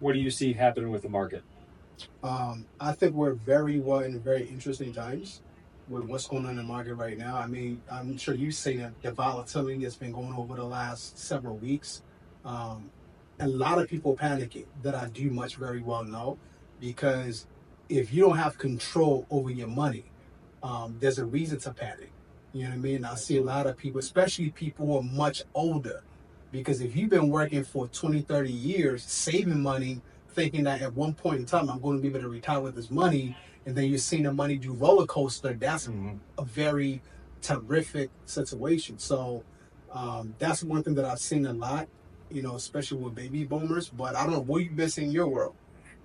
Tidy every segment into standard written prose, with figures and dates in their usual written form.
what do you see happening with the market? I think we're in very interesting times with what's going on in the market right now. I mean, I'm sure you've seen the volatility that's been going over the last several weeks. Um, a lot of people panicking that I do much very well know, because if you don't have control over your money, there's a reason to panic. You know what I mean? I see a lot of people, especially people who are much older, because if you've been working for 20, 30 years, saving money, thinking that at one point in time I'm going to be able to retire with this money, and then you're seeing the money do roller coaster, that's a very terrific situation. So that's one thing that I've seen a lot, especially with baby boomers. But I don't know, what you've been seeing in your world.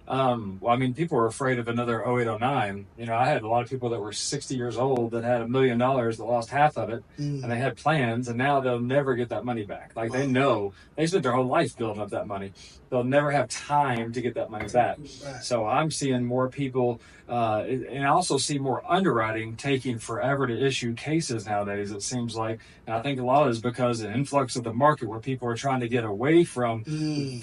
Well, I mean, people were afraid of another 08, 09. I had a lot of people that were 60 years old that had $1 million that lost half of it, and they had plans, and now they'll never get that money back. Like, they know they spent their whole life building up that money. They'll never have time to get that money back. So I'm seeing more people, and I also see more underwriting taking forever to issue cases nowadays, it seems like. And I think a lot is because of the influx of the market, where people are trying to get away from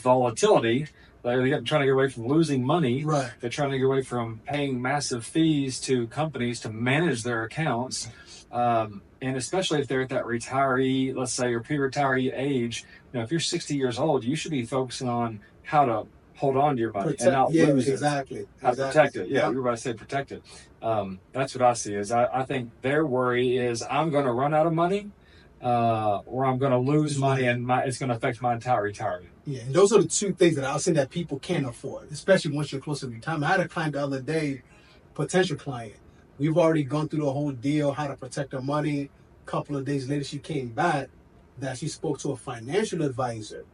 volatility. They're trying to get away from losing money. Right. They're trying to get away from paying massive fees to companies to manage their accounts. And especially if they're at that retiree, let's say, or pre-retiree age, if you're 60 years old, you should be focusing on how to hold on to your money and not lose it. Exactly. How to protect it. Yeah, we were about to say protect it. That's what I see. Is I think their worry is, I'm going to run out of money, or I'm going to lose money, and it's going to affect my entire retirement. Yeah, and those are the two things that I'll say that people can't afford, especially once you're close to retirement. I had a client the other day, potential client. We've already gone through the whole deal, how to protect her money. A couple of days later, she came back that she spoke to a financial advisor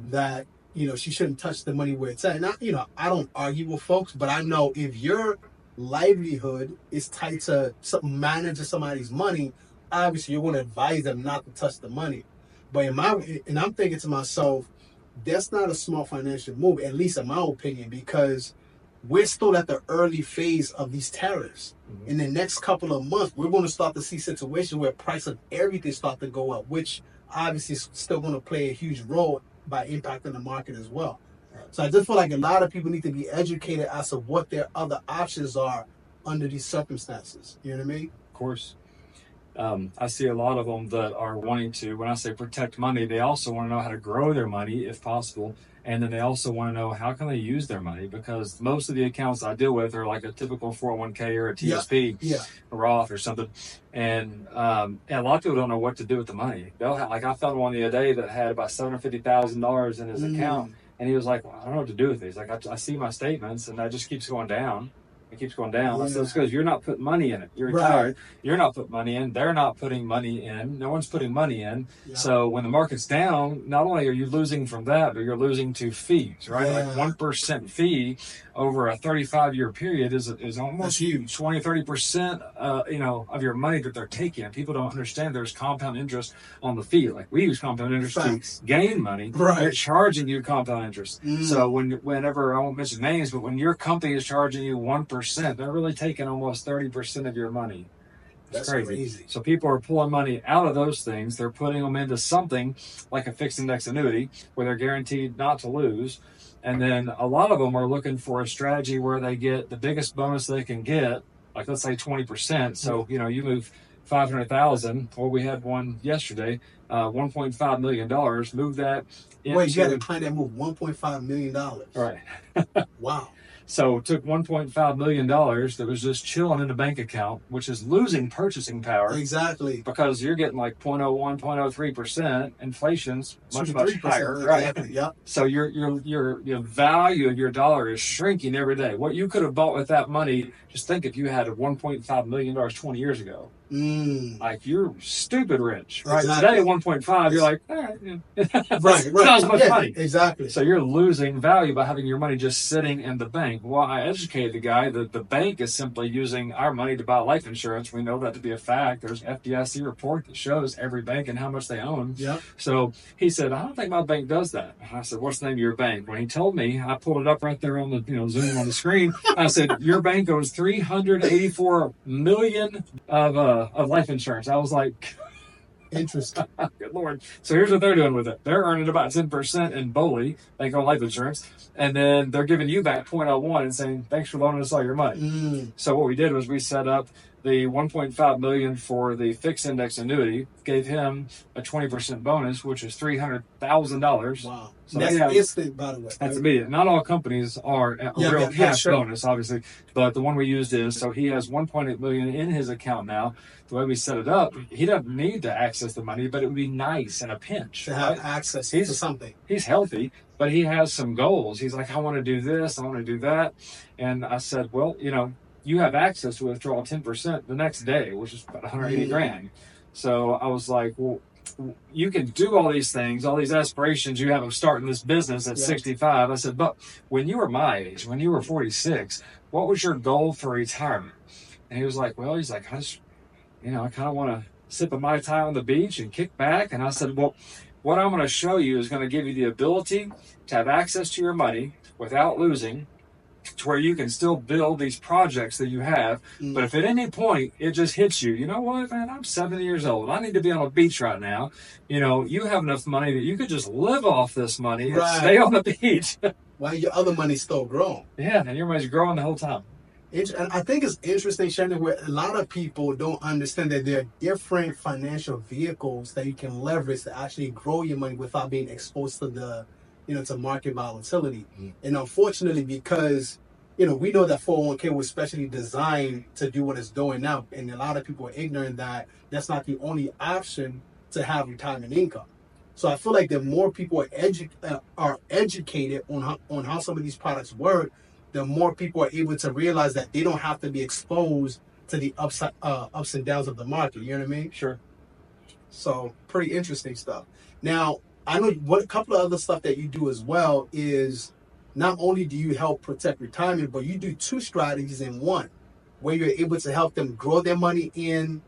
that, she shouldn't touch the money where it's at. Now, I don't argue with folks, but I know if your livelihood is tied to managing somebody's money, obviously you're going to advise them not to touch the money. But I'm thinking to myself, that's not a smart financial move, at least in my opinion, because we're still at the early phase of these tariffs. In the next couple of months, we're going to start to see situations where price of everything start to go up, which obviously is still going to play a huge role by impacting the market as well. So I just feel like a lot of people need to be educated as to what their other options are under these circumstances. You know what I mean? Of course. I see a lot of them that are wanting to, when I say protect money, they also want to know how to grow their money if possible. And then they also want to know how can they use their money, because most of the accounts I deal with are like a typical 401k or a TSP, a Roth or something. And a lot of people don't know what to do with the money. Like, I found one the other day that had about $750,000 in his account. And he was like, well, I don't know what to do with these. Like, I see my statements, and that just keeps going down. It keeps going down. So it's because you're not putting money in it. You're retired. You're not putting money in. They're not putting money in. No one's putting money in. So when the market's down, not only are you losing from that, but you're losing to fees, right? Like 1% fee over a 35-year period is almost huge. 20, 30%, of your money that they're taking. People don't understand there's compound interest on the fee. Like, we use compound interest to gain money. They're charging you compound interest. So whenever, I won't mention names, but when your company is charging you 1%, they're really taking almost 30% of your money. That's crazy. So people are pulling money out of those things. They're putting them into something like a fixed index annuity where they're guaranteed not to lose. And then a lot of them are looking for a strategy where they get the biggest bonus they can get, like, let's say 20%. So, you move 500,000, or we had one yesterday, $1.5 million, move that into... Wait, you had a client that moved $1.5 million? Right. Wow. So it took $1.5 million that was just chilling in the bank account, which is losing purchasing power. Exactly. Because you're getting like 0.01, 0.03%. Inflation's much higher. Exactly. Right. Yep. So your value of your dollar is shrinking every day. What you could have bought with that money, just think if you had a $1.5 million 20 years ago. Like, you're stupid rich, right? Exactly. Today, 1.5, you're like, right. Not as much money. Exactly. So you're losing value by having your money just sitting in the bank. Well, I educated the guy that the bank is simply using our money to buy life insurance. We know that to be a fact. There's an FDIC report that shows every bank and how much they own. Yep. So he said, I don't think my bank does that. I said, what's the name of your bank? When he told me, I pulled it up right there on the Zoom on the screen. I said, your bank owns $384 million of life insurance. I was like, Interesting. Good Lord. So here's what they're doing with it. They're earning about 10% in BOLI, Bank on Life Insurance, and then they're giving you back 0.01 and saying, thanks for loaning us all your money. So what we did was we set up the $1.5 million for the fixed index annuity, gave him a 20% bonus, which is $300,000. Wow. So that's instant, by the way. That's immediate. Not all companies are a real cash bonus, obviously, but the one we used is, so he has $1.8 million in his account now. The way we set it up, he doesn't need to access the money, but it would be nice in a pinch to have access to something. He's healthy, but he has some goals. He's like, I want to do this, I want to do that. And I said, well, you have access to withdraw 10% the next day, which is about 180 grand. So I was like, well, you can do all these things, all these aspirations you have of starting this business at 65. I said, but when you were my age, when you were 46, what was your goal for retirement? And he was like, well, I kind of want to sip a Mai Tai on the beach and kick back. And I said, well, what I'm going to show you is going to give you the ability to have access to your money without losing, to where you can still build these projects that you have. But if at any point it just hits you, you know what, man, I'm 70 years old. I need to be on a beach right now. You have enough money that you could just live off this money and stay on the beach. While your other money's still growing. Yeah, and your money's growing the whole time. And I think it's interesting, Shannon, where a lot of people don't understand that there are different financial vehicles that you can leverage to actually grow your money without being exposed to the to market volatility. And unfortunately, because, we know that 401k was specially designed to do what it's doing now. And a lot of people are ignorant that that's not the only option to have retirement income. So I feel like the more people are educated on how some of these products work, the more people are able to realize that they don't have to be exposed to the ups and downs of the market. You know what I mean? Sure. So pretty interesting stuff. Now, I know a couple of other stuff that you do as well is not only do you help protect retirement, but you do two strategies in one, where you're able to help them grow their money in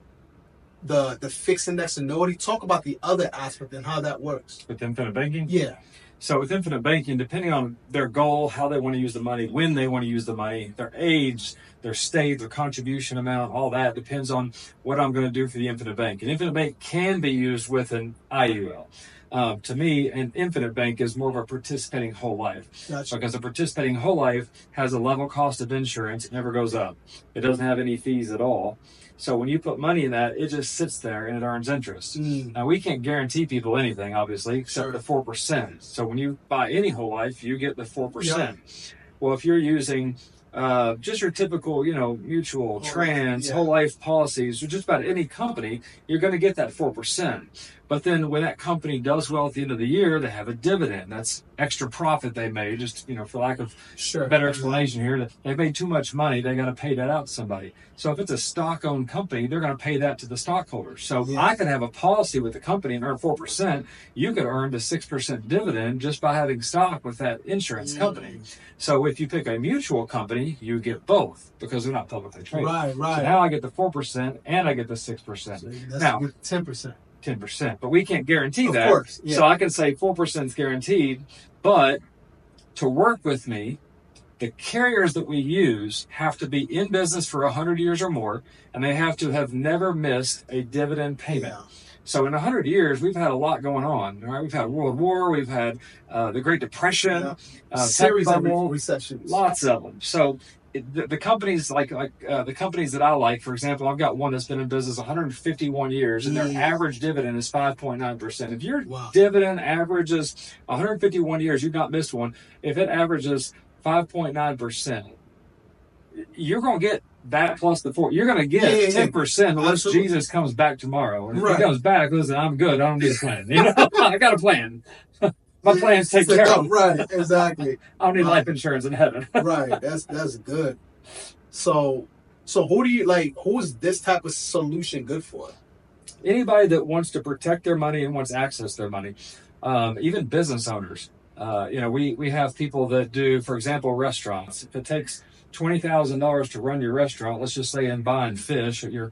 the fixed index annuity. Talk about the other aspect and how that works. With infinite banking? Yeah. So with infinite banking, depending on their goal, how they want to use the money, when they want to use the money, their age, their state, their contribution amount, all that depends on what I'm going to do for the infinite bank. An infinite bank can be used with an IUL. To me, an infinite bank is more of a participating whole life. Gotcha. Because a participating whole life has a level cost of insurance. It never goes up. It doesn't have any fees at all. So when you put money in that, it just sits there and it earns interest. Now, we can't guarantee people anything, obviously, except the 4%. So when you buy any whole life, you get the 4%. Yep. Well, if you're using just your typical, mutual, trans, whole life policies, or just about any company, you're going to get that 4%. But then when that company does well at the end of the year, they have a dividend. That's extra profit they made, just, for lack of better explanation here. They made too much money. They got to pay that out to somebody. So if it's a stock-owned company, they're going to pay that to the stockholders. So I could have a policy with the company and earn 4%. You could earn the 6% dividend just by having stock with that insurance company. So if you pick a mutual company, you get both because they're not publicly traded. Right. So now I get the 4% and I get the 6%. So that's now 10%. 10%, but we can't guarantee that. Of course, yeah. So I can say 4% is guaranteed, but to work with me, the carriers that we use have to be in business for 100 years or more, and they have to have never missed a dividend payment. So in 100 years, we've had a lot going on. Right? We've had World War, we've had the Great Depression, series of recessions, lots of them. So the companies like the companies that I like, for example, I've got one that's been in business 151 years, and their average dividend is 5.9%. If your dividend averages 151 years, you've not missed one. If it averages 5.9%, you're going to get that plus the 4. You're going to get 10% unless Jesus comes back tomorrow. And if he comes back, listen, I'm good. I don't need a plan. I got a plan. My plans take care of. Right, exactly. I don't need life insurance in heaven. Right, that's good. So who do you like? Who is this type of solution good for? Anybody that wants to protect their money and wants to access their money, even business owners. We have people that do, for example, restaurants. If it takes $20,000 to run your restaurant, let's just say in buying fish at your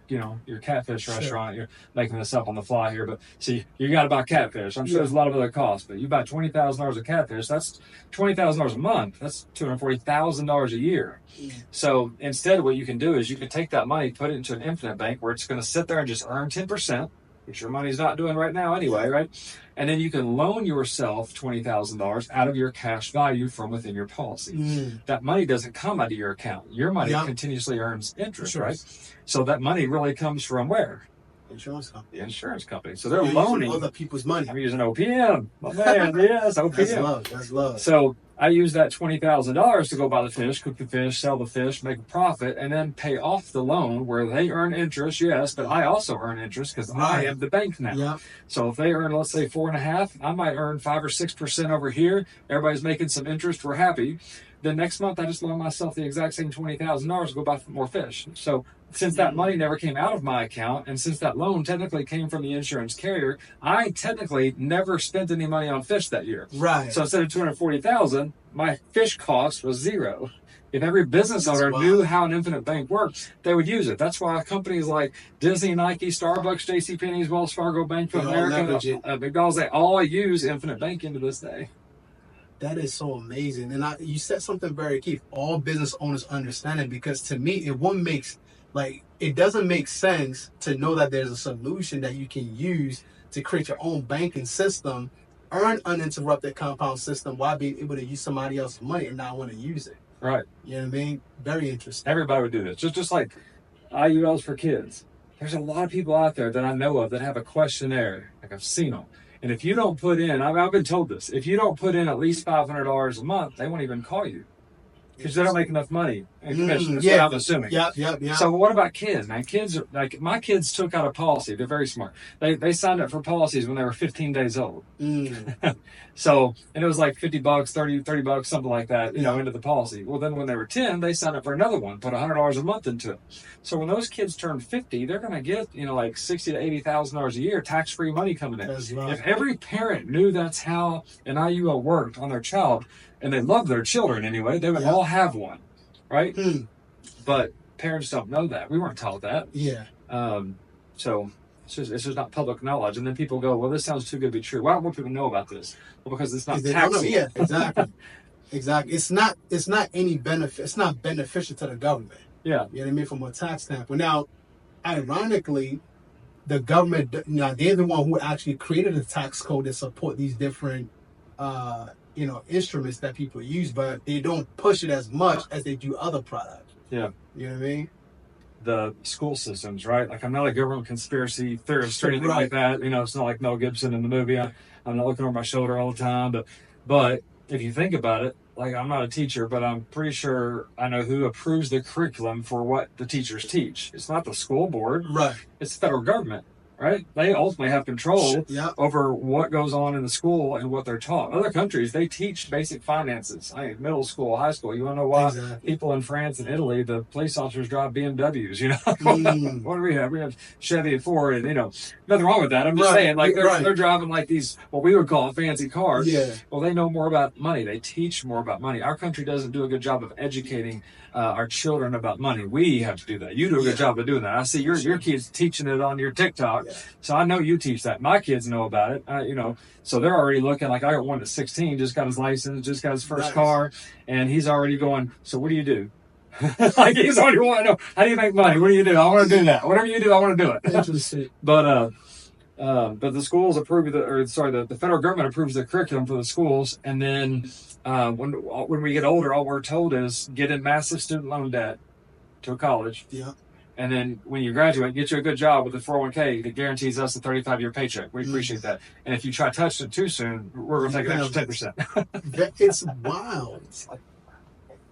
catfish restaurant, you're making this up on the fly here, but see, you got to buy catfish. I'm sure there's a lot of other costs, but you buy $20,000 of catfish, that's $20,000 a month. That's $240,000 a year. So instead, what you can do is you can take that money, put it into an infinite bank where it's going to sit there and just earn 10%. which your money's not doing right now anyway, right? And then you can loan yourself $20,000 out of your cash value from within your policy. That money doesn't come out of your account. Your money continuously earns interest, right? So that money really comes from where? Insurance company. The insurance company. So they're loaning other people's money. I'm using OPM. My man, yes, OPM. That's love. That's love. So I use that $20,000 to go buy the fish, cook the fish, sell the fish, make a profit, and then pay off the loan where they earn interest, yes, but I also earn interest because I am the bank now. Yep. So if they earn, let's say 4.5%, I might earn 5 or 6% over here. Everybody's making some interest. We're happy. Then next month I just loan myself the exact same $20,000 to go buy more fish. So since that money never came out of my account, and since that loan technically came from the insurance carrier, I technically never spent any money on fish that year. Right. So instead of $240,000, my fish cost was zero. If every business owner knew how an infinite bank works, they would use it. That's why companies like Disney, Nike, Starbucks, JCPenney's, Wells Fargo, Bank of America, McDonald's, they all use infinite banking to this day. That is so amazing. And you said something very key. All business owners understand it, because to me, it doesn't make sense to know that there's a solution that you can use to create your own banking system, earn uninterrupted compound system while being able to use somebody else's money and not want to use it. Right. You know what I mean? Very interesting. Everybody would do this. Just like IULs for kids. There's a lot of people out there that I know of that have a questionnaire. Like I've seen them. And if you don't put in, I've been told this, if you don't put in at least $500 a month, they won't even call you. Because they don't make enough money in commission. That's what I'm assuming. Yeah. So what about kids, man? Kids are like, my kids took out a policy. They're very smart. They signed up for policies when they were 15 days old. So, and it was like $50, $30, something like that, into the policy. Well, then when they were 10, they signed up for another one, put $100 a month into it. So when those kids turn 50, they're going to get, like $60,000 to $80,000 a year tax-free money coming in. Right. If every parent knew that's how an IUL worked on their child, and they love their children anyway, they would all have one, right? But parents don't know that. We weren't taught that. Yeah. So it's just not public knowledge. And then people go, well, this sounds too good to be true. Why don't more people know about this? Well, because it's not taxable. Yeah, exactly. Exactly. It's not any benefit. It's not beneficial to the government. Yeah. You know what I mean? From a tax standpoint. Now, ironically, the government, they're the one who actually created a tax code that support these different instruments that people use, but they don't push it as much as they do other products. Yeah. You know what I mean? The school systems, right? Like, I'm not a government conspiracy theorist or anything like that. It's not like Mel Gibson in the movie. I'm not looking over my shoulder all the time. But if you think about it, like, I'm not a teacher, but I'm pretty sure I know who approves the curriculum for what the teachers teach. It's not the school board. Right. It's the federal government. Right? They ultimately have control over what goes on in the school and what they're taught. Other countries, they teach basic finances. Middle school, high school. You want to know why people in France and Italy, the police officers drive BMWs, What do we have? We have Chevy and Ford, and, nothing wrong with that. I'm just saying, like, they're driving like these, what we would call fancy cars. Yeah. Well, they know more about money. They teach more about money. Our country doesn't do a good job of educating our children about money. We have to do that. You do a good job of doing that. I see your kids teaching it on your TikTok. So I know you teach that. My kids know about it. So they're already looking. Like, I got one that's 16, just got his license, just got his first car, and he's already going, so what do you do? Like, he's already wanting to know, how do you make money? What do you do? I want to do that. Whatever you do, I want to do it. Interesting. But the schools approve the federal government approves the curriculum for the schools, and then when we get older, all we're told is get in massive student loan debt to a college. Yeah. And then when you graduate, get you a good job with a 401k that guarantees us a 35-year paycheck. We appreciate that. And if you try touching it too soon, we're going to take an extra 10%. It's wild.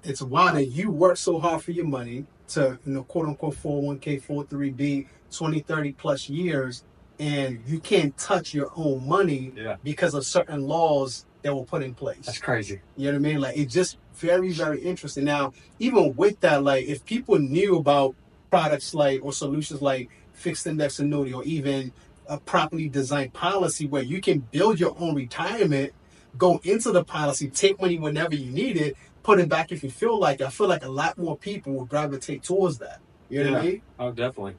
It's wild that you work so hard for your money to, quote unquote 401k, 403b, 20, 30 plus years, and you can't touch your own money because of certain laws that were put in place. That's crazy. You know what I mean? Like, it's just very, very interesting. Now, even with that, like, if people knew about products like, or solutions like fixed index annuity, or even a properly designed policy where you can build your own retirement, go into the policy, take money whenever you need it, put it back if you feel like it. I feel like a lot more people will gravitate towards that. You know what I mean? Oh, definitely.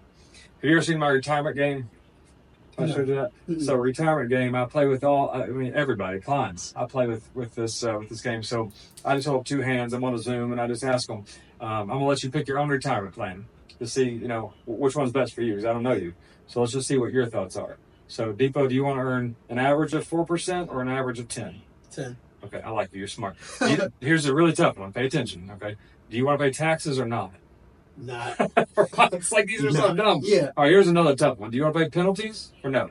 Have you ever seen my retirement game? I showed you that. Mm-hmm. So retirement game, I play with everybody, clients. I play with this game. So I just hold two hands. I'm on a Zoom, and I just ask them, I'm gonna let you pick your own retirement plan. to see, which one's best for you, because I don't know you. So let's just see what your thoughts are. So, Dipo, do you want to earn an average of 4% or an average of 10? 10. Okay, I like you. You're smart. Here's a really tough one. Pay attention, okay? Do you want to pay taxes or not? Not. It's like these are so dumb. Yeah. All right, here's another tough one. Do you want to pay penalties or no?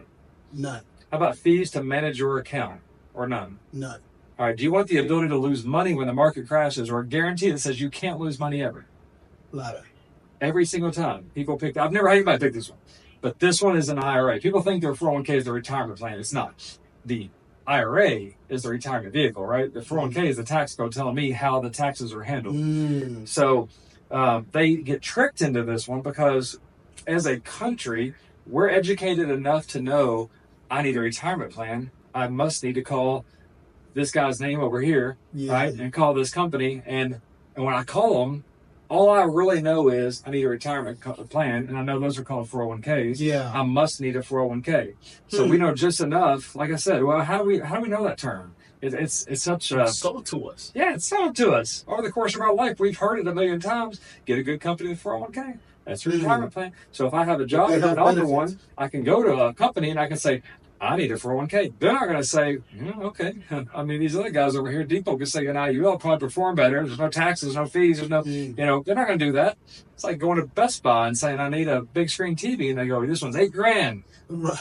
None. How about fees to manage your account or none? None. All right, do you want the ability to lose money when the market crashes or a guarantee that says you can't lose money ever? Ladder. Every single time. People pick, I've never had anybody pick this one, but this one is an IRA. People think their 401k is the retirement plan. It's not. The IRA is the retirement vehicle, right? The 401k is the tax code telling me how the taxes are handled. So they get tricked into this one because as a country, we're educated enough to know I need a retirement plan. I must need to call this guy's name over here, right? And call this company. And when I call them, all I really know is I need a retirement plan, and I know those are called 401ks. Yeah. I must need a 401k. So we know just enough. Like I said, well, how do we know that term? It's such a sold to us. Yeah, it's sold to us over the course of our life. We've heard it a million times. Get a good company with 401k. That's your retirement plan. So if I have a job and don't offer one, I can go to a company and I can say, I need a 401k. They're not going to say, okay. I mean, these other guys over here, Dipo, can say, you'll probably perform better. There's no taxes, no fees. There's no, they're not going to do that. It's like going to Best Buy and saying, I need a big screen TV. And they go, this one's $8,000.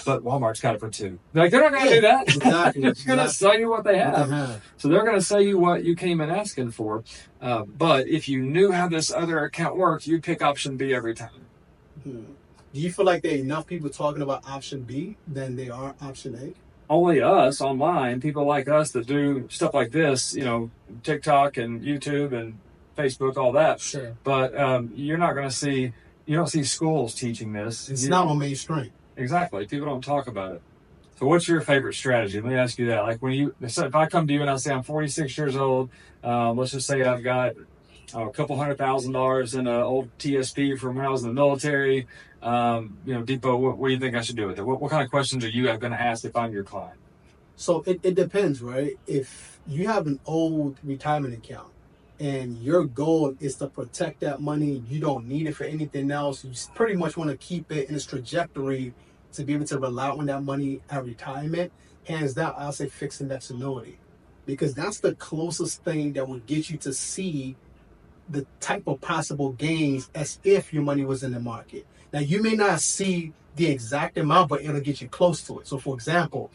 But Walmart's got it for $2,000. Like, they're not going to do that. Exactly. They're going to sell you what they have. So they're going to sell you what you came in asking for. But if you knew how this other account worked, you'd pick option B every time. Do you feel like there are enough people talking about option B than they are option A? Only us online, people like us that do stuff like this, TikTok and YouTube and Facebook, all that. Sure. But you're not going to see, you don't see schools teaching this. It's not on mainstream. Exactly. People don't talk about it. So what's your favorite strategy? Let me ask you that. Like if I come to you and I say I'm 46 years old, let's just say I've got a couple $100,000 in an old TSP from when I was in the military. Dipo, what do you think I should do with it? What kind of questions are you going to ask if I'm your client? So it depends, right? If you have an old retirement account and your goal is to protect that money, you don't need it for anything else. You pretty much want to keep it in its trajectory to be able to rely on that money at retirement. Hands down, I'll say fixed index annuity, because that's the closest thing that will get you to see the type of possible gains as if your money was in the market. Now, you may not see the exact amount, but it'll get you close to it. So, for example,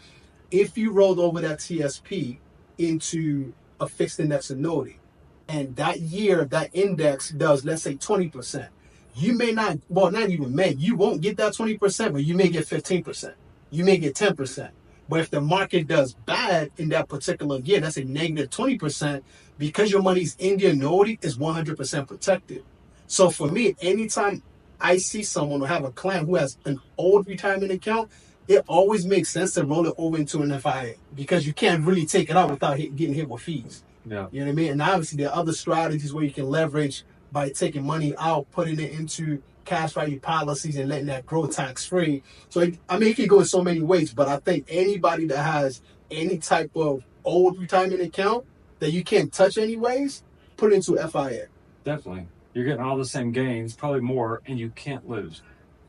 if you rolled over that TSP into a fixed index annuity, and that year, that index does, let's say, 20%, you may not, well, not even may, you won't get that 20%, but you may get 15%. You may get 10%. But if the market does bad in that particular year, that's a negative 20%, because your money's in the annuity is 100% protected. So for me, anytime I see someone or have a client who has an old retirement account, it always makes sense to roll it over into an FIA, because you can't really take it out without getting hit with fees. Yeah. You know what I mean? And obviously there are other strategies where you can leverage by taking money out, putting it into cash value policies and letting that grow tax free. So, it can go in so many ways, but I think anybody that has any type of old retirement account that you can't touch anyways, put it into FIA. Definitely. You're getting all the same gains, probably more, and you can't lose.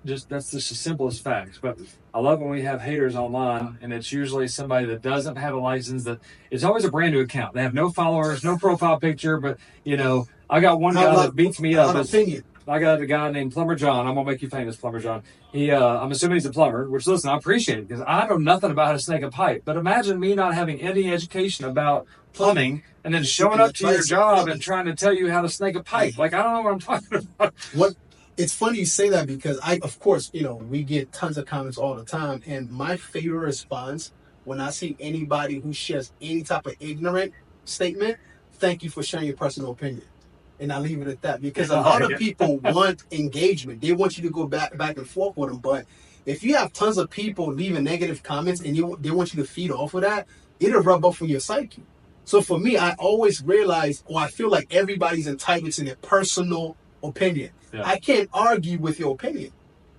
That's just the simplest facts. But I love when we have haters online, and it's usually somebody that doesn't have a license. That it's always a brand new account. They have no followers, no profile picture, but I got one guy that beats me up. I got a guy named Plumber John. I'm gonna make you famous, Plumber John. I'm assuming he's a plumber, which, listen, I appreciate it, because I know nothing about how to snake a pipe. But imagine me not having any education about plumbing and then showing up to your job and trying to tell you how to snake a pipe. Like, I don't know what I'm talking about. It's funny you say that, because of course, we get tons of comments all the time. And my favorite response when I see anybody who shares any type of ignorant statement, thank you for sharing your personal opinion. And I leave it at that, because a lot of people want engagement. They want you to go back and forth with them. But if you have tons of people leaving negative comments and they want you to feed off of that, it'll rub off on your psyche. So for me, I always realize, I feel like everybody's entitled to their personal opinion. Yeah. I can't argue with your opinion,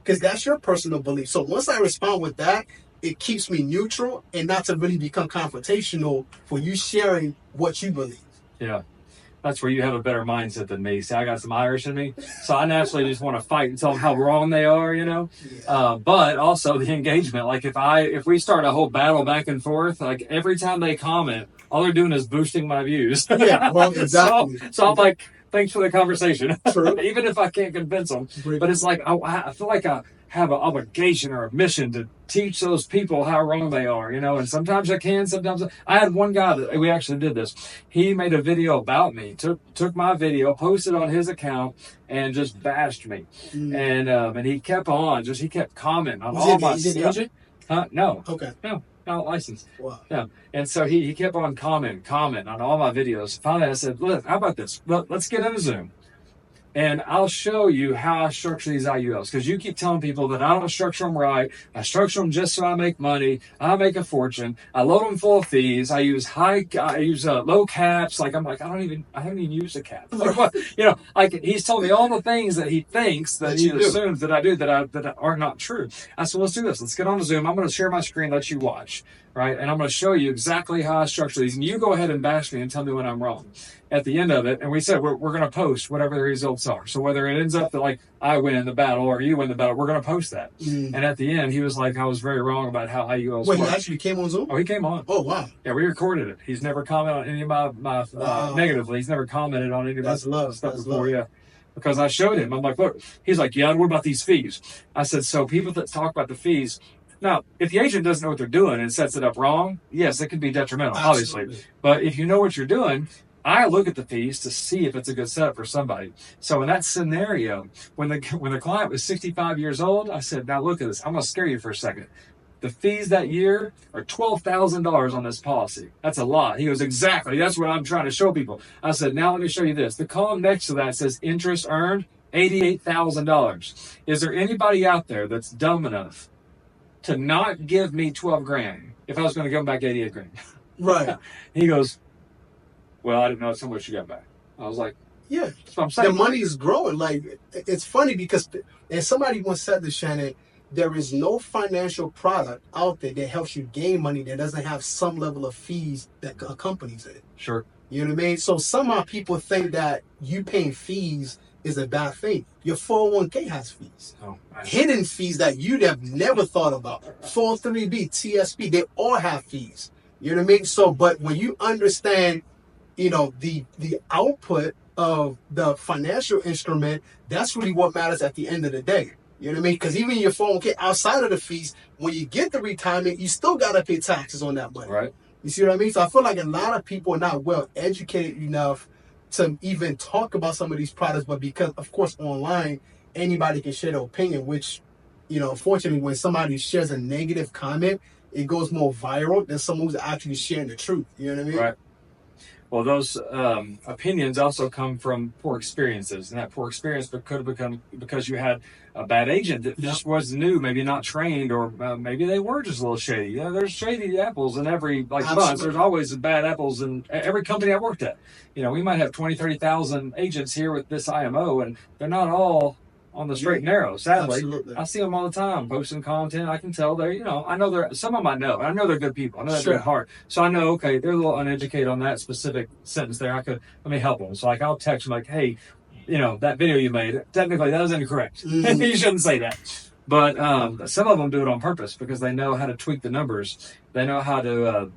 because that's your personal belief. So once I respond with that, it keeps me neutral and not to really become confrontational for you sharing what you believe. Yeah. That's where you have a better mindset than me. See, I got some Irish in me, so I naturally just want to fight and tell them how wrong they are, you know. Yeah. But also the engagement. Like if we start a whole battle back and forth, like every time they comment, all they're doing is boosting my views. Yeah, well, exactly. So I'm like, thanks for the conversation. True. Even if I can't convince them, but it's like I feel like I have an obligation or a mission to teach those people how wrong they are, you know. And sometimes I can, sometimes I had one guy that we actually did this. He made a video about me, took my video, posted on his account, and just bashed me. And he kept on, he kept commenting on all my stuff. No. Okay. No, not licensed. Wow. Yeah. And so he kept on commenting on all my videos. Finally, I said, look, how about this? Let's get in a Zoom. And I'll show you how I structure these IULs. Because you keep telling people that I don't structure them right. I structure them just so I make money. I make a fortune. I load them full of fees. I use low caps. Like, I haven't even used a cap. Like, what? You know, like he's telling me all the things that he thinks that he assumes that I do that are not true. I said, let's do this. Let's get on Zoom. I'm going to share my screen, let you watch. Right. And I'm going to show you exactly how I structure these. And you go ahead and bash me and tell me when I'm wrong. At the end of it, and we said we're going to post whatever the results are. So whether it ends up that like I win the battle or you win the battle, we're going to post that. And at the end, he was like, I was very wrong about how IULs work. Wait, he actually came on Zoom? Oh, he came on. Oh, wow. Yeah, we recorded it. He's never commented on any of my negatively. He's never commented on any of my stuff before. Yeah. Because I showed him. I'm like, look, he's like, yeah, what about these fees? I said, so people that talk about the fees. Now, if the agent doesn't know what they're doing and sets it up wrong, yes, it could be detrimental, obviously. But if you know what you're doing, I look at the fees to see if it's a good setup for somebody. So in that scenario, when the client was 65 years old, I said, now look at this. I'm going to scare you for a second. The fees that year are $12,000 on this policy. That's a lot. He goes, exactly. That's what I'm trying to show people. I said, now let me show you this. The column next to that says interest earned, $88,000. Is there anybody out there that's dumb enough to not give me 12 grand if I was going to give him back 88 grand? Right. He goes, well, I didn't know how much you got back. I was like, yeah, that's what I'm saying. The money is growing. Like, it's funny because, and somebody once said to Shannon, there is no financial product out there that helps you gain money that doesn't have some level of fees that accompanies it. Sure. You know what I mean? So somehow people think that you paying fees is a bad thing. Your 401k has fees. Oh, hidden fees that you'd have never thought about. 403b, TSP, they all have fees. You know what I mean? So, but when you understand, you know, the output of the financial instrument, that's really what matters at the end of the day. You know what I mean? Because even your 401k, outside of the fees, when you get the retirement, you still got to pay taxes on that money. Right. You see what I mean? So I feel like a lot of people are not well educated enough to even talk about some of these products, but because, of course, online, anybody can share their opinion, which, you know, unfortunately, when somebody shares a negative comment, it goes more viral than someone who's actually sharing the truth. You know what I mean? Right. Well, those opinions also come from poor experiences, and that poor experience could have become because you had a bad agent that just was new, maybe not trained, or maybe they were just a little shady. You know, there's shady apples in every bunch. There's always bad apples in every company I worked at. You know, we might have 20, 30,000 agents here with this IMO, and they're not all on the straight and narrow, sadly. Absolutely. I see them all the time posting content. I can tell they're, you know, I know some of them I know. I know they're good people. I know they're good at heart. So I know, okay, they're a little uneducated on that specific sentence there. Let me help them. So like I'll text them like, hey, you know, that video you made, technically that was incorrect. You shouldn't say that. But some of them do it on purpose because they know how to tweak the numbers. They know how to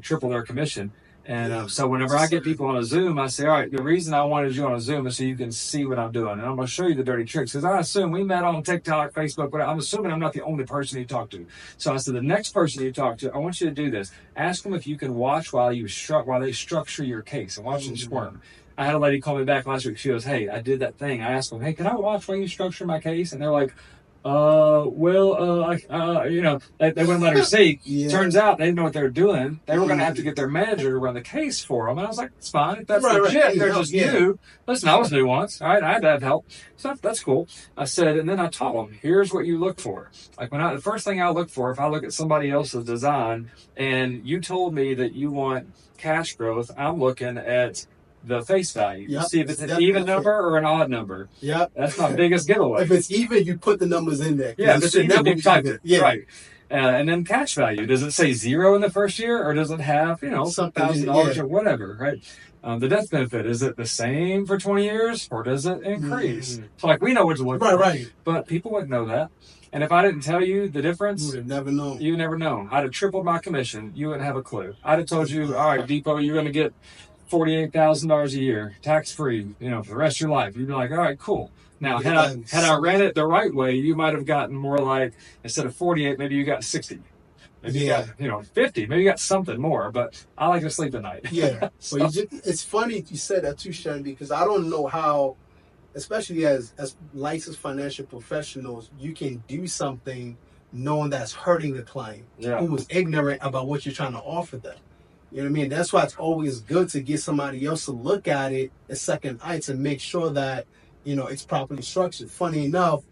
triple their commission. And so whenever I get people on a Zoom, I say, all right, the reason I wanted you on a Zoom is so you can see what I'm doing. And I'm going to show you the dirty tricks. Because I assume we met on TikTok, Facebook, but I'm assuming I'm not the only person you talk to. So I said, the next person you talk to, I want you to do this. Ask them if you can watch while they structure your case and watch them squirm. I had a lady call me back last week. She goes, hey, I did that thing. I asked them, hey, can I watch while you structure my case? And they're like, you know, they wouldn't let her see. Turns out they didn't know what they were doing. They were going to have to get their manager to run the case for them. And I was like, it's fine. If that's legit, they're just new. Listen, I was new once. All right, I had to have help. So that's cool. I said, and then I taught them, here's what you look for. Like the first thing I look for, if I look at somebody else's design and you told me that you want cash growth, I'm looking at the face value. See if it's an even number or an odd number. That's my biggest giveaway. If it's even, you put the numbers in there. Yeah, if it's even, you type it. Right. And then cash value. Does it say 0 in the first year, or does it have, you know, $1,000 or whatever, right? The death benefit, is it the same for 20 years or does it increase? So like we know what to look for, Right. but people wouldn't know that. And if I didn't tell you the difference, You would have never known. you never known. I'd have tripled my commission. You wouldn't have a clue. I'd have told you, all right, Dipo, you're going to get $48,000 a year, tax free, for the rest of your life. You'd be like, all right, cool. Now, had I ran it the right way, you might have gotten more like, instead of 48, maybe you got 60. Maybe you got 50. Maybe you got something more. But I like to sleep at night. Yeah. So it's funny you said that too, Shannon, because I don't know how, especially as licensed financial professionals, you can do something knowing that's hurting the client who is ignorant about what you're trying to offer them. You know what I mean? That's why it's always good to get somebody else to look at it a second eye to make sure that, it's properly structured. Funny enough,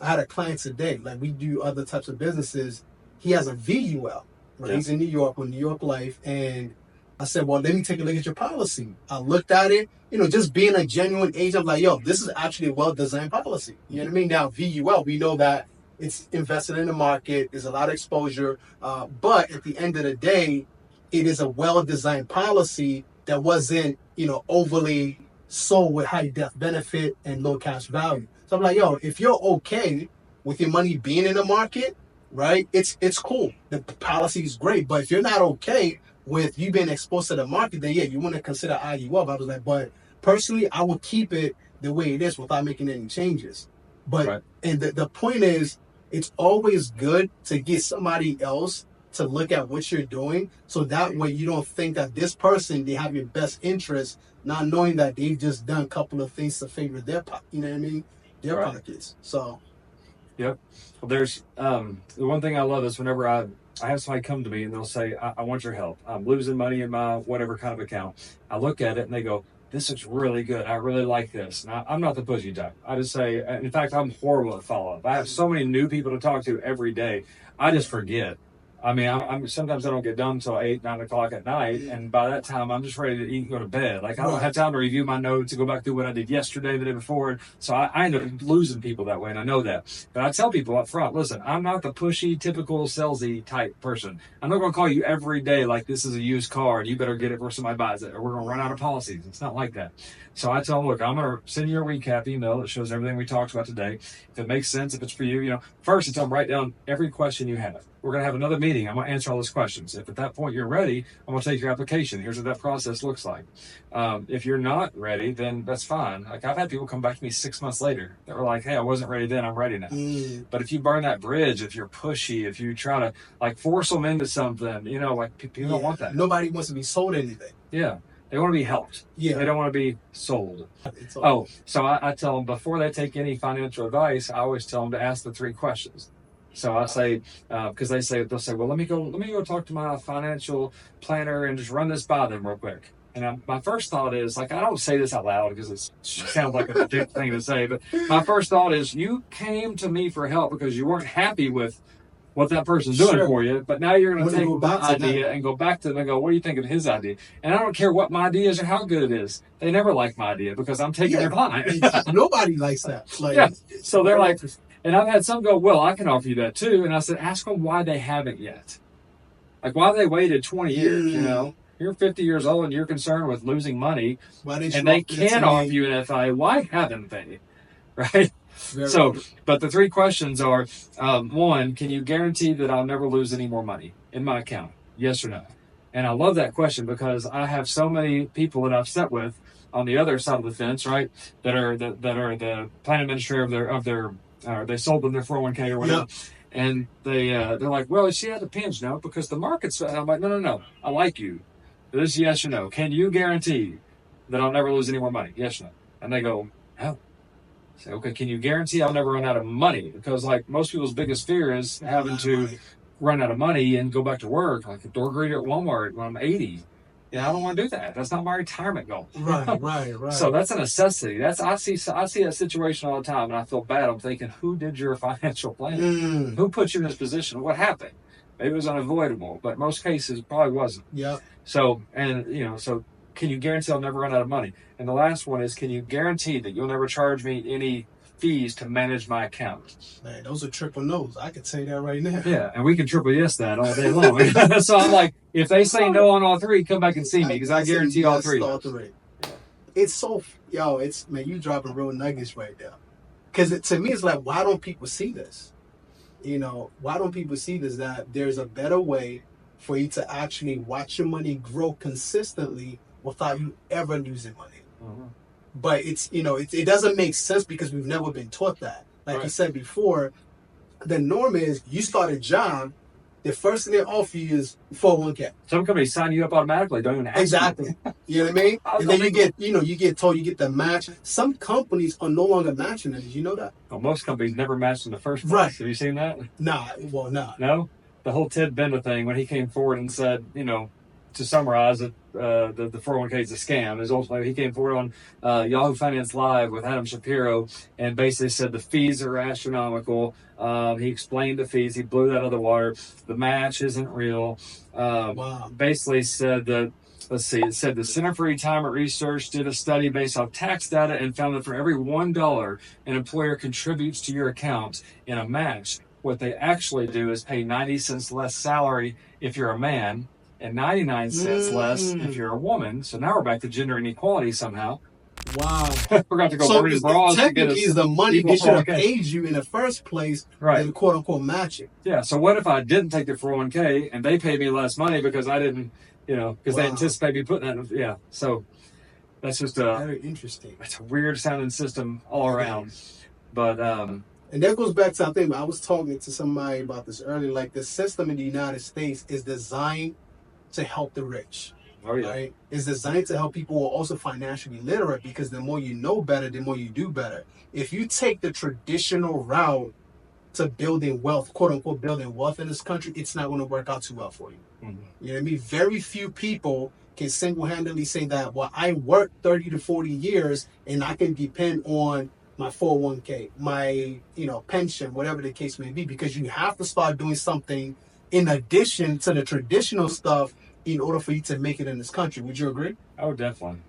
I had a client today, like we do other types of businesses. He has a VUL, right? Yeah. He's in New York with New York Life. And I said, well, let me take a look at your policy. I looked at it, just being a genuine agent, I'm like, yo, this is actually a well-designed policy. You know what I mean? Now, VUL, we know that it's invested in the market. There's a lot of exposure. But at the end of the day, it is a well-designed policy that wasn't, overly sold with high death benefit and low cash value. So I'm like, yo, if you're okay with your money being in the market, right, it's cool. The policy is great. But if you're not okay with you being exposed to the market, then you want to consider IUL. I was like, but personally, I will keep it the way it is without making any changes. But and the point is, it's always good to get somebody else to look at what you're doing, so that way you don't think that this person, they have your best interest, not knowing that they've just done a couple of things to favor their their pockets. So yep. Well, there's the one thing I love is whenever I have somebody come to me and they'll say, I want your help. I'm losing money in my whatever kind of account. I look at it and they go, this is really good. I really like this. And I'm not the pushy type. I just say, in fact, I'm horrible at follow-up. I have so many new people to talk to every day. I just forget. I mean, I'm sometimes I don't get done until 8, 9 o'clock at night, and by that time I'm just ready to eat and go to bed. Like I don't have time to review my notes and go back through what I did yesterday, the day before. So I end up losing people that way, and I know that. But I tell people up front, listen, I'm not the pushy, typical salesy type person. I'm not going to call you every day like this is a used car and you better get it before somebody buys it, or we're going to run out of policies. It's not like that. So I tell them, look, I'm going to send you a recap email that shows everything we talked about today. If it makes sense, if it's for you, first I tell them write down every question you have. We're going to have another meeting. I'm going to answer all those questions. If at that point you're ready, I'm going to take your application. Here's what that process looks like. If you're not ready, then that's fine. Like I've had people come back to me 6 months later that were like, hey, I wasn't ready then, I'm ready now. But if you burn that bridge, if you're pushy, if you try to force them into something, people don't want that. Nobody wants to be sold anything. Yeah. They want to be helped. Yeah. They don't want to be sold. So I tell them before they take any financial advice, I always tell them to ask the 3 questions. So I say, because they'll say, well, let me go talk to my financial planner and just run this by them real quick. And my first thought is, I don't say this out loud because it sounds like a dick thing to say, but my first thought is, you came to me for help because you weren't happy with what that person's doing for you, but now you're going to take my idea and go back to them and go, what do you think of his idea? And I don't care what my idea is or how good it is. They never like my idea because I'm taking their client. Nobody likes that. So they're like, and I've had some go, well, I can offer you that too. And I said, ask them why they haven't yet. Like why they waited 20 years, You're 50 years old and you're concerned with losing money and they can offer you an FIA. Why haven't they? Right? But the 3 questions are, 1, can you guarantee that I'll never lose any more money in my account? Yes or no? And I love that question because I have so many people that I've sat with on the other side of the fence, right? That are the plan administrator of their they sold them their 401k or whatever. Yep. And they're like, well, she had a pinch now because the market's, and I'm like, no. I like you. This is yes or no. Can you guarantee that I'll never lose any more money? Yes or no? And they go, no. Say, okay, can you guarantee I'll never run out of money? Because most people's biggest fear is having to run out of money and go back to work, like a door greeter at Walmart when I'm 80. I don't want to do that. That's not my retirement goal. Right. So that's a necessity. I see that situation all the time, and I feel bad. I'm thinking, who did your financial plan? Who put you in this position? What happened? Maybe it was unavoidable, but most cases it probably wasn't. Yeah. So can you guarantee I'll never run out of money? And the last one is, can you guarantee that you'll never charge me any fees to manage my account? Man, those are triple no's. I could say that right now. Yeah, and we can triple yes that all day long. So I'm like, If they say no on all three, come back and see me because I guarantee all three. It's so, it's, man, you dropping real nuggets right there. Because to me, it's like, why don't people see this? Why don't people see this, that there's a better way for you to actually watch your money grow consistently without you ever losing money? Mm-hmm. But it doesn't make sense because we've never been taught that. Like you said before, the norm is you start a job, the first thing they offer you is 401k. Some companies sign you up automatically, don't even ask exactly. You know what I mean? And then you get told you get the match. Some companies are no longer matching it. Did you know that? Well, most companies never match in the first place. Right. Have you seen that? Nah. No? The whole Ted Benda thing, when he came forward and said, to summarize it, the 401k is a scam. Is ultimately he came forward on Yahoo Finance Live with Adam Shapiro and basically said the fees are astronomical. He explained the fees. He blew that out of the water. The match isn't real. Wow. Basically said that, it said the Center for Retirement Research did a study based off tax data and found that for every $1 an employer contributes to your account in a match, what they actually do is pay 90 cents less salary if you're a man and 99 cents less if you're a woman. So now we're back to gender inequality somehow. Wow. We're going to go burn bras. Technically, is the money they should have paid you in the first place, right? And quote unquote matching. Yeah. So what if I didn't take the 401k and they paid me less money because I didn't, because they anticipate me putting that in, yeah. So that's just very interesting. It's a weird sounding system all around. But, and that goes back to, I think I was talking to somebody about this earlier, like the system in the United States is designed to help the rich. Oh, yeah. Right? It's designed to help people who are also financially literate because the more you know better, the more you do better. If you take the traditional route to building wealth, quote unquote, building wealth in this country, it's not going to work out too well for you. Mm-hmm. You know what I mean? Very few people can single-handedly say that, well, I worked 30 to 40 years and I can depend on my 401k, my, pension, whatever the case may be, because you have to start doing something in addition to the traditional stuff in order for you to make it in this country. Would you agree? Oh, definitely.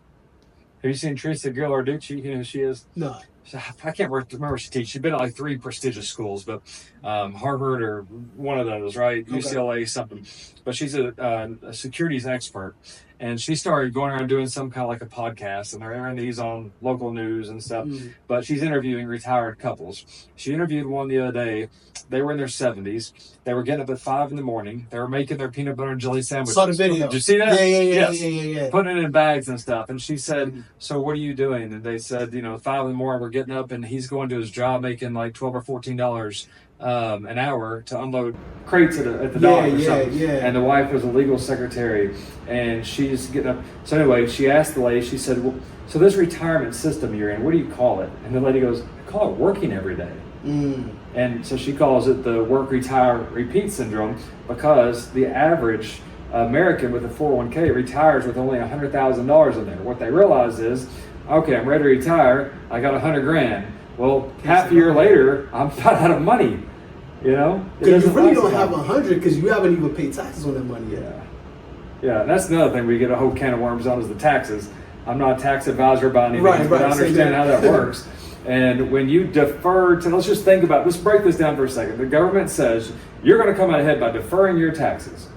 Have you seen Teresa Gillarducci? You know who she is? No. I can't remember she teaches. She's been at like 3 prestigious schools, but Harvard or one of those, right? Okay. UCLA, something. But she's a securities expert. And she started going around doing some kind of like a podcast, and they're airing these on local news and stuff. Mm. But she's interviewing retired couples. She interviewed one the other day. They were in their 70s. They were getting up at 5 a.m. They were making their peanut butter and jelly sandwiches. Saw the video. Did you see that? Yes. Yeah. Putting it in bags and stuff. And she said, so what are you doing? And they said, 5 a.m. we're getting up, and he's going to his job making like $12 or $14 an hour to unload crates at the dock or something. Yeah. And the wife was a legal secretary, and she's getting up. So anyway, she asked the lady, she said, well, so this retirement system you're in, what do you call it? And the lady goes, I call it working every day. Mm. And so she calls it the work, retire, repeat syndrome, because the average American with a 401k retires with only $100,000 in there. What they realize is, okay, I'm ready to retire, I got $100,000. Well, half a year later, I'm not out of money. Because you really don't have 100 because you haven't even paid taxes on that money yet. Yeah, and that's another thing we get a whole can of worms on is the taxes. I'm not a tax advisor by any means, but I understand how that works. And when you defer to, let's break this down for a second. The government says you're going to come out ahead by deferring your taxes.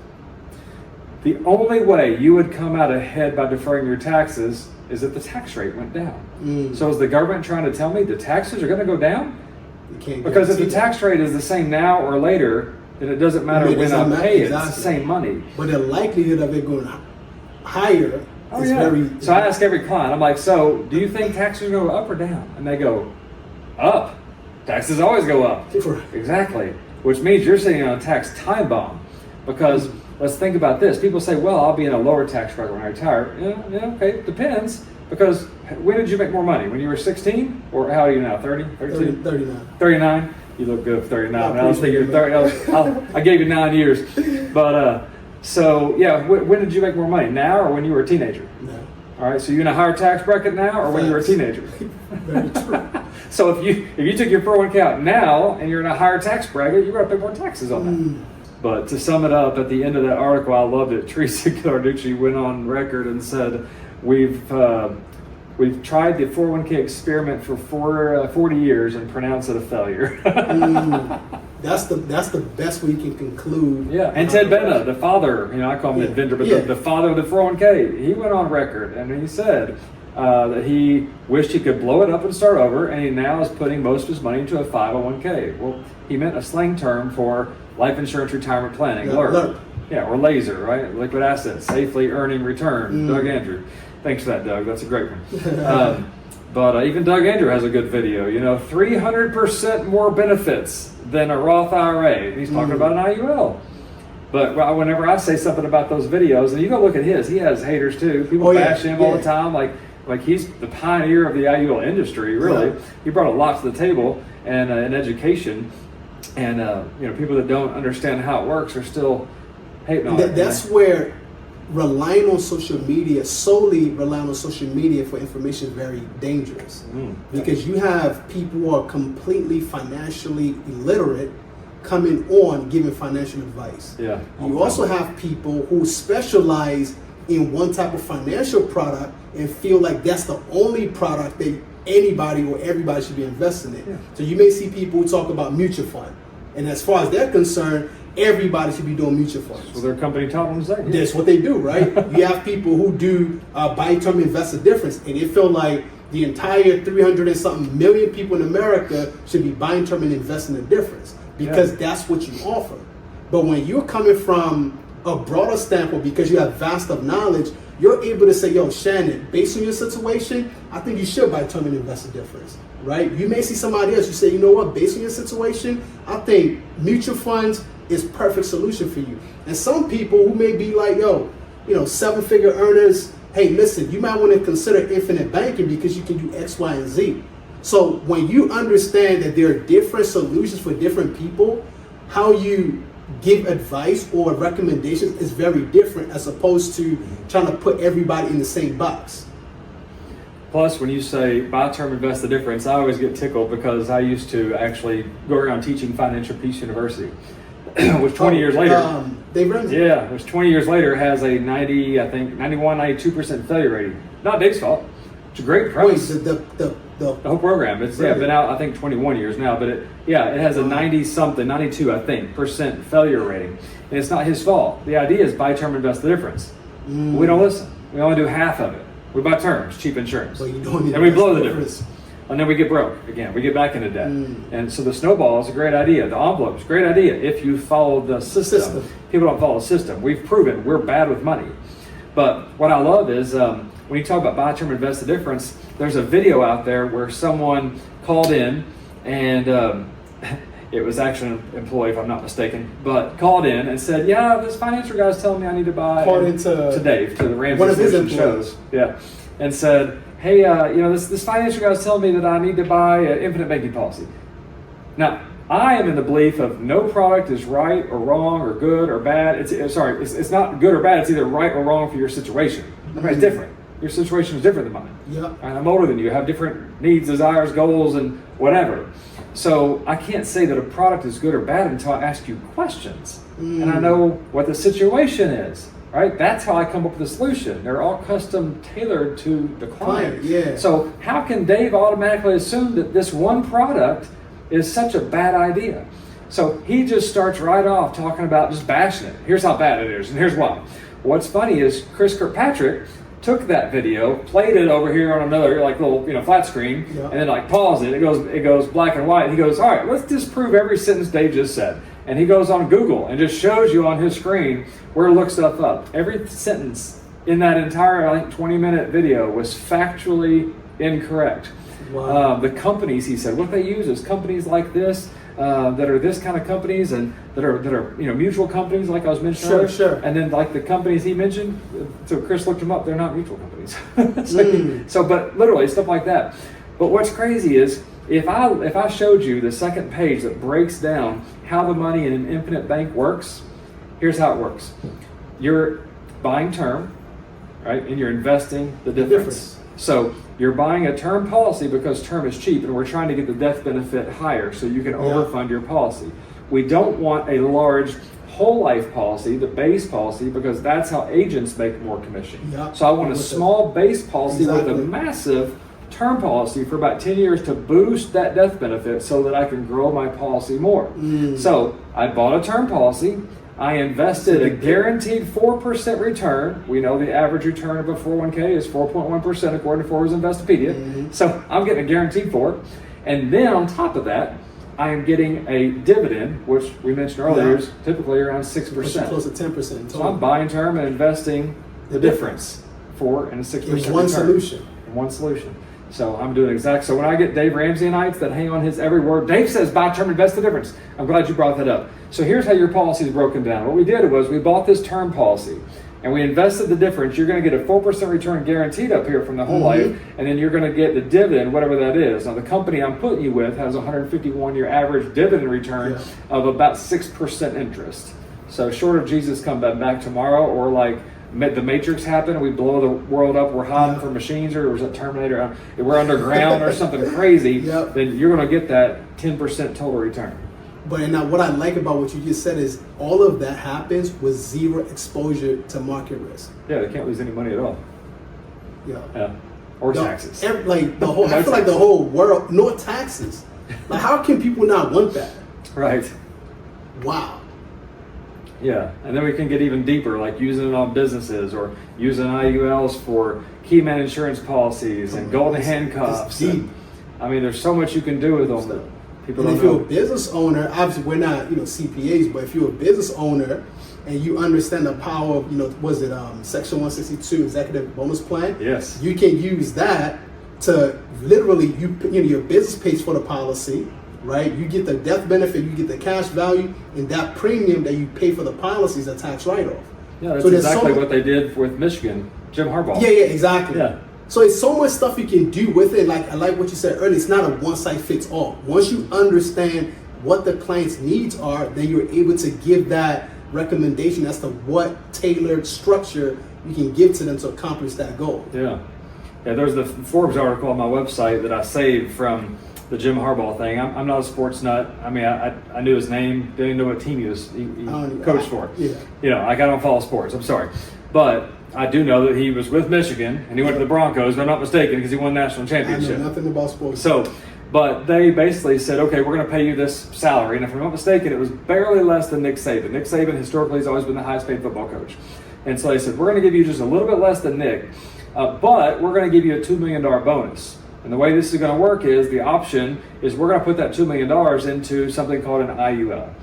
The only way you would come out ahead by deferring your taxes is if the tax rate went down. Mm. So is the government trying to tell me the taxes are going to go down? Because if the tax rate is the same now or later, then it doesn't matter when I pay it. It's the same money. But the likelihood of it going higher is very... So I ask every client, I'm like, so do you think taxes go up or down? And they go, up. Taxes always go up. Exactly. Which means you're sitting on a tax time bomb. Because let's think about this. People say, well, I'll be in a lower tax bracket when I retire. Yeah, okay, depends. Because when did you make more money? When you were 16? Or how old are you now? 30? 32? 39. 39? You look good for 39. I was thinking 30. I gave you 9 years. But, when did you make more money? Now or when you were a teenager? No. All right, so you're in a higher tax bracket now or when you were a teenager? Very true. So if you took your 401k out now and you're in a higher tax bracket, you're going to pay more taxes on that. But to sum it up, at the end of that article, I loved it. Teresa Gillarducci went on record and said, we've tried the 401k experiment for 40 years and pronounced it a failure. that's the best way you can conclude. Yeah, and Ted Benna, the father, I call him the inventor, but the father of the 401k, he went on record and he said that he wished he could blow it up and start over, and he now is putting most of his money into a 501k. Well, he meant a slang term for life insurance retirement planning, LIRP. Yeah, or laser, right? Liquid assets, safely earning return. Doug Andrew. Thanks for that, Doug. That's a great one. But even Doug Andrew has a good video. 300% more benefits than a Roth IRA. He's talking about an IUL. But whenever I say something about those videos, and you go look at his, he has haters too. People bash him all the time. Like he's the pioneer of the IUL industry, really. Yeah. He brought a lot to the table and in education. And people that don't understand how it works are still hating on it. That's where solely relying on social media for information is very dangerous. Because you have people who are completely financially illiterate coming on giving financial advice. Yeah. You also have people who specialize in one type of financial product and feel like that's the only product that anybody or everybody should be investing in. Yeah. So you may see people who talk about mutual fund. And as far as they're concerned, everybody should be doing mutual funds. So their company taught them to say. That's what they do, right? You have people who do buy term invest a difference, and they feel like the entire 300 and something million people in America should be buying term and investing a difference because that's what you offer. But when you're coming from a broader standpoint, because you have vast of knowledge, you're able to say, yo, Shannon, based on your situation, I think you should buy term and invest a difference, right? You may see somebody else, you say, you know what, based on your situation, I think mutual funds is perfect solution for you. And some people who may be like, yo, 7-figure earners, hey, listen, you might want to consider infinite banking because you can do X, Y, and Z. So when you understand that there are different solutions for different people, how you give advice or recommendations is very different as opposed to trying to put everybody in the same box. Plus, when you say buy term, invest the difference, I always get tickled because I used to actually go around teaching Financial Peace University. Which 20 years later, Dave Ramsey. Yeah, which 20 years later has a 92% failure rating. Not Dave's fault. It's a great premise. Wait, the whole program. It's been out, I think, 21 years now, but it has a 92, I think, % failure rating. And it's not his fault. The idea is buy term, invest the difference. We don't listen. We only do half of it. We buy terms, cheap insurance. But you don't need and we blow the difference. And then we get broke again. We get back into debt. And so the snowball is a great idea. The envelope is a great idea if you follow the system. People don't follow the system. We've proven we're bad with money. But what I love is when you talk about buy term, invest the difference, there's a video out there where someone called in and it was actually an employee, if I'm not mistaken, but called in and said, yeah, this financial guy's telling me I need to buy to Dave, to the Ramsey Solutions shows. Yeah. And said, hey, this financial guy's telling me that I need to buy an infinite banking policy. Now, I am in the belief of no product is right or wrong or good or bad. It's not good or bad. It's either right or wrong for your situation. It's different. Your situation is different than mine. Yeah. I'm older than you. I have different needs, desires, goals, and whatever. So I can't say that a product is good or bad until I ask you questions. And I know what the situation is. Right? That's how I come up with a solution. They're all custom tailored to the client. Yeah. So how can Dave automatically assume that this one product is such a bad idea? So he just starts right off talking about just bashing it. Here's how bad it is, and here's why. What's funny is Chris Kirkpatrick took that video, played it over here on another little flat screen, and then paused it. It goes black and white. He goes, all right, let's disprove every sentence Dave just said. And he goes on Google and just shows you on his screen where to look stuff up. Every sentence in that entire, 20-minute video was factually incorrect. Wow. The companies, he said, what they use is companies like this, that are this kind of companies and that are mutual companies like I was mentioning earlier. Sure. And then the companies he mentioned, so Chris looked them up, they're not mutual companies. But literally stuff like that. But what's crazy is if I showed you the second page that breaks down how the money in an infinite bank works, here's how it works. You're buying term, right? And you're investing the difference. So you're buying a term policy because term is cheap and we're trying to get the death benefit higher so you can overfund your policy. We don't want a large whole life policy, the base policy, because that's how agents make more commission. So I want a small base policy with a massive term policy for about 10 years to boost that death benefit so that I can grow my policy more. So I bought a term policy. I invested a guaranteed 4% return. We know the average return of a 401k is 4.1% according to Forbes Investopedia. So I'm getting a guaranteed for it. And then on top of that, I am getting a dividend, which we mentioned earlier is typically around 6%. Close to 10%. So I'm buying term and investing the difference, 4 and a 6% in one return. solution. In one solution. So I'm doing exact. So when I get Dave Ramsey-ites that hang on his every word, Dave says buy term, invest the difference. I'm glad you brought that up. So here's how your policy is broken down. What we did was we bought this term policy and we invested the difference. You're going to get a 4% return guaranteed up here from the whole life, and then you're going to get the dividend, whatever that is. Now the company I'm putting you with has a 151-year average dividend return of about 6% interest. So short of Jesus come back tomorrow, or like the Matrix happened and we blow the world up, we're hiding from machines, or was it Terminator, we're underground or something crazy, then you're going to get that 10% total return. But now what I like about what you just said is all of that happens with zero exposure to market risk. Yeah, they can't lose any money at all. Yeah. Or taxes. I feel like the whole world, no taxes. Like, how can people not want that? Right. Wow. Yeah, and then we can get even deeper, like using it on businesses or using IULs for key man insurance policies and golden handcuffs. I mean, there's so much you can do with them that people don't know. If you're a business owner, obviously we're not, CPAs, but if you're a business owner and you understand the power of, Section 162 Executive Bonus Plan, yes, you can use that to literally, your business pays for the policy. Right, you get the death benefit, you get the cash value, and that premium that you pay for the policy is a tax write-off. Yeah, that's exactly what they did with Michigan, Jim Harbaugh. Yeah, exactly. Yeah. So it's so much stuff you can do with it. Like I like what you said earlier. It's not a one-size-fits-all. Once you understand what the client's needs are, then you're able to give that recommendation as to what tailored structure you can give to them to accomplish that goal. Yeah. There's the Forbes article on my website that I saved from the Jim Harbaugh thing. I'm not a sports nut. I mean, I knew his name, didn't know what team he coached for. Yeah. I don't follow sports. I'm sorry. But I do know that he was with Michigan and he went to the Broncos, if I'm not mistaken, because he won the national championship. I know nothing about sports. So, but they basically said, okay, we're going to pay you this salary. And if I'm not mistaken, it was barely less than Nick Saban. Nick Saban historically has always been the highest paid football coach. And so they said, we're going to give you just a little bit less than Nick, but we're going to give you a $2 million bonus. And the way this is going to work is the option is we're going to put that $2 million into something called an IUL.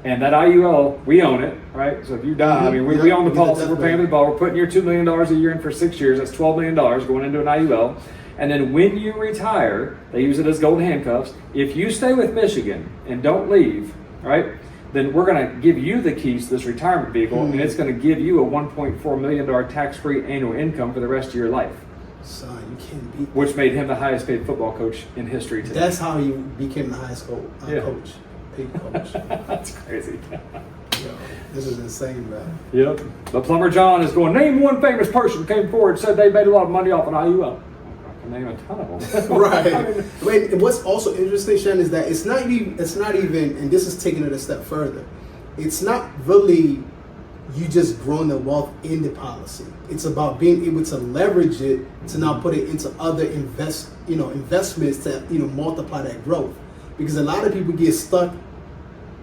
And that IUL, we own it, right? So if you die, I mean, we own the policy, we're paying the ball, we're putting your $2 million a year in for 6 years, that's $12 million going into an IUL. And then when you retire, they use it as golden handcuffs. If you stay with Michigan and don't leave, right, then we're going to give you the keys to this retirement vehicle, and it's going to give you a $1.4 million tax-free annual income for the rest of your life. Son, you can't beat that. Which made him the highest paid football coach in history today. That's how he became the highest coach. Paid coach. That's crazy. Yo, this is insane, man. Yep. But Plumber John is going, name one famous person who came forward and said they made a lot of money off an IUL. I can name a ton of them. Right. Wait, what's also interesting, Shannon, is that it's not even, and this is taking it a step further, it's not really you just growing the wealth in the policy. It's about being able to leverage it to now put it into other investments to multiply that growth. Because a lot of people get stuck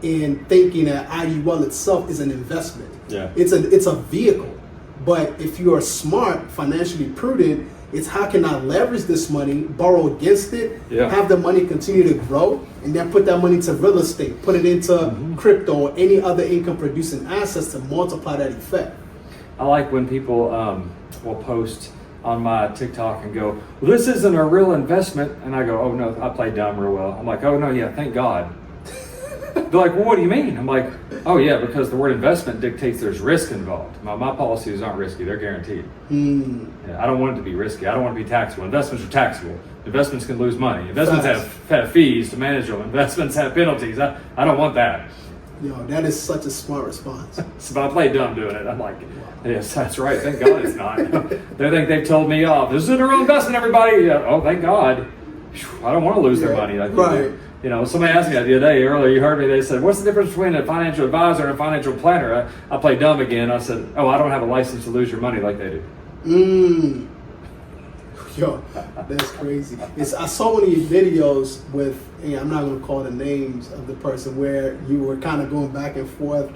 in thinking that IUL itself is an investment. Yeah. It's a vehicle. But if you are smart, financially prudent, it's how can I leverage this money, borrow against it, have the money continue to grow, and then put that money to real estate, put it into crypto or any other income producing assets to multiply that effect. I like when people will post on my TikTok and go, well, this isn't a real investment. And I go, oh no, I play dumb real well. I'm like, oh no, yeah, thank God. They're like, well, what do you mean? I'm like, oh yeah, because the word investment dictates there's risk involved. My policies aren't risky, they're guaranteed. Yeah, I don't want it to be risky. I don't want it to be taxable. Investments are taxable. Investments can lose money. Investments have fees to manage them. Investments have penalties. I don't want that. That is such a smart response. So I play dumb doing it. I'm like, yes, that's right. Thank God it's not. They think they've told me off. This isn't a real investment, everybody. Yeah. Oh, thank God. I don't want to lose their money. Right. Somebody asked me that the other day earlier, you heard me, they said, what's the difference between a financial advisor and a financial planner? I play dumb again. I said, oh, I don't have a license to lose your money like they do. Yo, that's crazy. I saw one of your videos with, I'm not going to call the names of the person, where you were kind of going back and forth,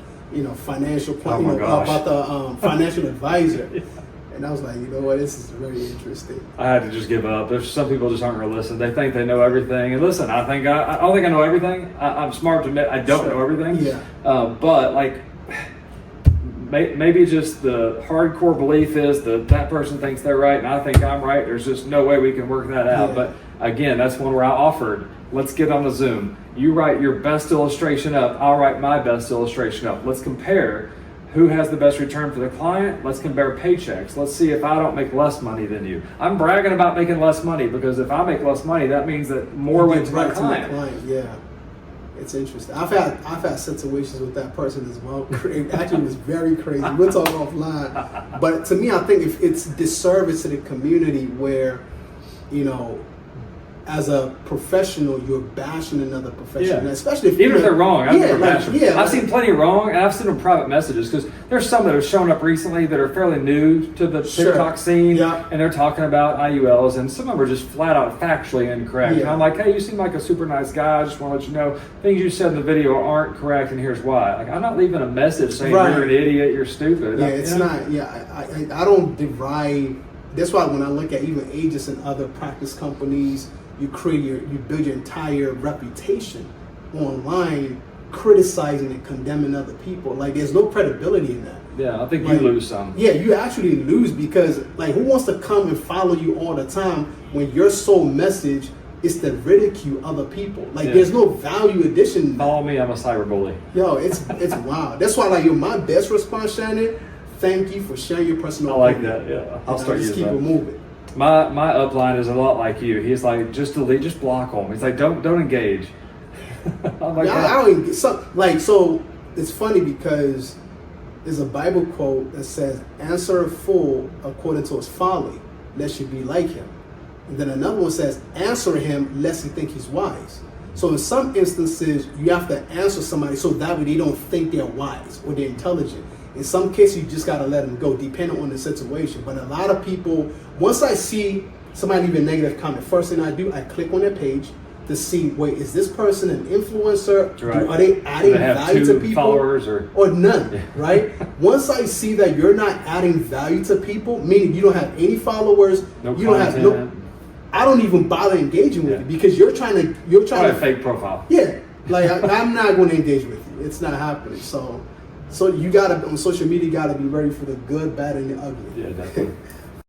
financial plan, about the financial advisor. Yeah. And I was like, you know what, this is very interesting. I had to just give up. There's some people just aren't going to listen. They think they know everything. And listen, I don't think I know everything. I'm smart to admit I don't know everything. Yeah. But like, maybe just the hardcore belief is that person thinks they're right and I think I'm right. There's just no way we can work that out. Yeah. But again, that's one where I offered, let's get on a Zoom. You write your best illustration up. I'll write my best illustration up. Let's compare who has the best return for the client. Let's compare paychecks. Let's see if I don't make less money than you. I'm bragging about making less money because if I make less money, that means that more went to my client. Yeah. It's interesting. I've had situations with that person as well. It actually was very crazy. We'll talk offline. But to me, I think if it's disservice to the community where, as a professional, you're bashing another professional, especially if even if they're wrong. I've seen plenty wrong, and I've seen them private messages because there's some that have shown up recently that are fairly new to the TikTok scene, and they're talking about IULs, and some of them are just flat out factually incorrect. Yeah. And I'm like, hey, you seem like a super nice guy. I just want to let you know things you said in the video aren't correct, and here's why. Like, I'm not leaving a message saying you're an idiot, you're stupid. Yeah, it's not. Yeah, I don't deride. That's why when I look at even agents and other practice companies, you build your entire reputation online criticizing and condemning other people. Like, there's no credibility in that. Yeah, I think you lose some. Yeah, you actually lose because, like, who wants to come and follow you all the time when your sole message is to ridicule other people? Like, there's no value addition. Follow me, I'm a cyberbully. Yo, it's wild. That's why, like, my best response, Shannon, thank you for sharing your personal opinion. I like that, yeah. I'll start using that. Just keep it moving. My upline is a lot like you. He's like, just delete, just block them. He's like, don't engage. I'm like, I don't so it's funny because there's a Bible quote that says, answer a fool according to his folly, lest you be like him. And then another one says, answer him lest he think he's wise. So in some instances, you have to answer somebody so that way they don't think they're wise or they're intelligent. In some cases, you just got to let them go, depending on the situation. But a lot of people, once I see somebody leave a negative comment, first thing I do, I click on their page to see, wait, is this person an influencer? Right. Are they adding value to people? Followers or none, right? Once I see that you're not adding value to people, meaning you don't have any followers, I don't even bother engaging with you because you're trying to fake profile. Yeah, like I'm not going to engage with you. It's not happening. So you gotta on social media, you gotta be ready for the good, bad, and the ugly. Yeah, definitely.